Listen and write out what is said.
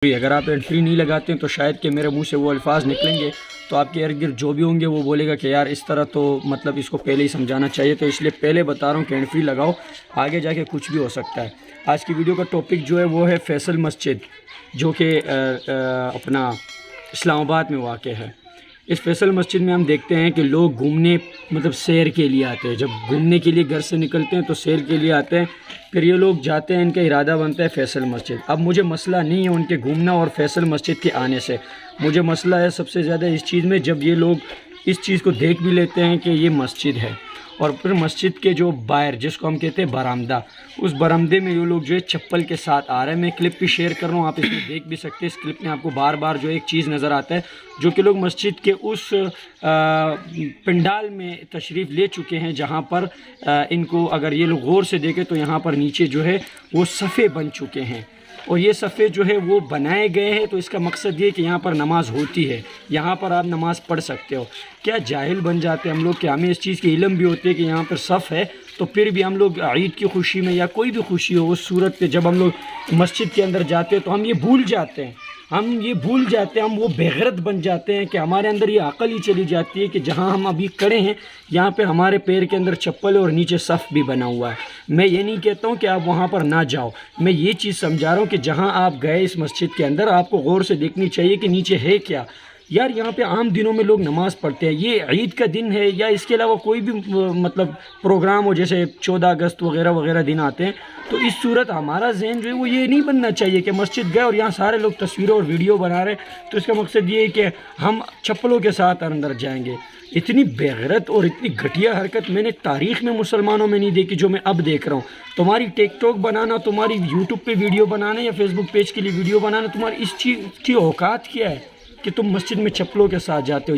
اگر آپ انٹری نہیں لگاتے ہیں تو شاید کہ میرے منہ سے وہ الفاظ نکلیں گے تو آپ کے ارد گرد جو بھی ہوں گے وہ بولے گا کہ یار اس طرح تو مطلب اس کو پہلے ہی سمجھانا چاہیے، تو اس لیے پہلے بتا رہا ہوں کہ انٹری لگاؤ، آگے جا کے کچھ بھی ہو سکتا ہے۔ آج کی ویڈیو کا ٹاپک جو ہے وہ ہے فیصل مسجد، جو کہ اپنا اسلام آباد میں واقع ہے۔ اس فیصل مسجد میں ہم دیکھتے ہیں کہ لوگ گھومنے مطلب سیر کے لیے آتے ہیں، جب گھومنے کے لیے گھر سے نکلتے ہیں تو سیر کے لیے آتے ہیں، پھر یہ لوگ جاتے ہیں، ان کا ارادہ بنتا ہے فیصل مسجد۔ اب مجھے مسئلہ نہیں ہے ان کے گھومنا اور فیصل مسجد کے آنے سے، مجھے مسئلہ ہے سب سے زیادہ اس چیز میں جب یہ لوگ اس چیز کو دیکھ بھی لیتے ہیں کہ یہ مسجد ہے، اور پھر مسجد کے جو باہر جس کو ہم کہتے ہیں برآمدہ، اس برآمدے میں یہ لوگ جو ہے چپل کے ساتھ آ رہے ہیں۔ میں کلپ بھی شیئر کر رہا ہوں، آپ اس میں دیکھ بھی سکتے ہیں۔ اس کلپ میں آپ کو بار بار جو ایک چیز نظر آتا ہے، جو کہ لوگ مسجد کے اس پنڈال میں تشریف لے چکے ہیں جہاں پر ان کو اگر یہ لوگ غور سے دیکھیں تو یہاں پر نیچے جو ہے وہ صفحے بن چکے ہیں، اور یہ صفحے جو ہے وہ بنائے گئے ہیں، تو اس کا مقصد یہ کہ یہاں پر نماز ہوتی ہے، یہاں پر آپ نماز پڑھ سکتے ہو۔ کیا جاہل بن جاتے ہیں ہم لوگ کہ ہمیں اس چیز کی علم بھی ہوتی ہے کہ یہاں پر صف ہے، تو پھر بھی ہم لوگ عید کی خوشی میں یا کوئی بھی خوشی ہو اس صورت پہ جب ہم لوگ مسجد کے اندر جاتے ہیں تو ہم یہ بھول جاتے ہیں، ہم وہ بےغیرت بن جاتے ہیں کہ ہمارے اندر یہ عقل ہی چلی جاتی ہے کہ جہاں ہم ابھی کھڑے ہیں یہاں پہ ہمارے پیر کے اندر چپل ہے اور نیچے صف بھی بنا ہوا ہے۔ میں یہ نہیں کہتا ہوں کہ آپ وہاں پر نہ جاؤ، میں یہ چیز سمجھا رہا ہوں کہ جہاں آپ گئے اس مسجد کے اندر آپ کو غور سے دیکھنی چاہیے کہ نیچے ہے کیا۔ یار یہاں پہ عام دنوں میں لوگ نماز پڑھتے ہیں، یہ عید کا دن ہے یا اس کے علاوہ کوئی بھی مطلب پروگرام ہو، جیسے 14 اگست وغیرہ وغیرہ دن آتے ہیں، تو اس صورت ہمارا ذہن جو ہے وہ یہ نہیں بننا چاہیے کہ مسجد گئے اور یہاں سارے لوگ تصویروں اور ویڈیو بنا رہے ہیں تو اس کا مقصد یہ ہے کہ ہم چپلوں کے ساتھ اندر جائیں گے۔ اتنی بےغیرت اور اتنی گھٹیا حرکت میں نے تاریخ میں مسلمانوں میں نہیں دیکھی جو میں اب دیکھ رہا ہوں۔ تمہاری ٹک ٹاک بنانا، تمہاری یوٹیوب پہ ویڈیو بنانا یا فیس بک پیج کے لیے ویڈیو بنانا، تمہاری اس چیز کی اوقات کیا ہے کہ تم مسجد میں چپلوں کے ساتھ جاتے ہو؟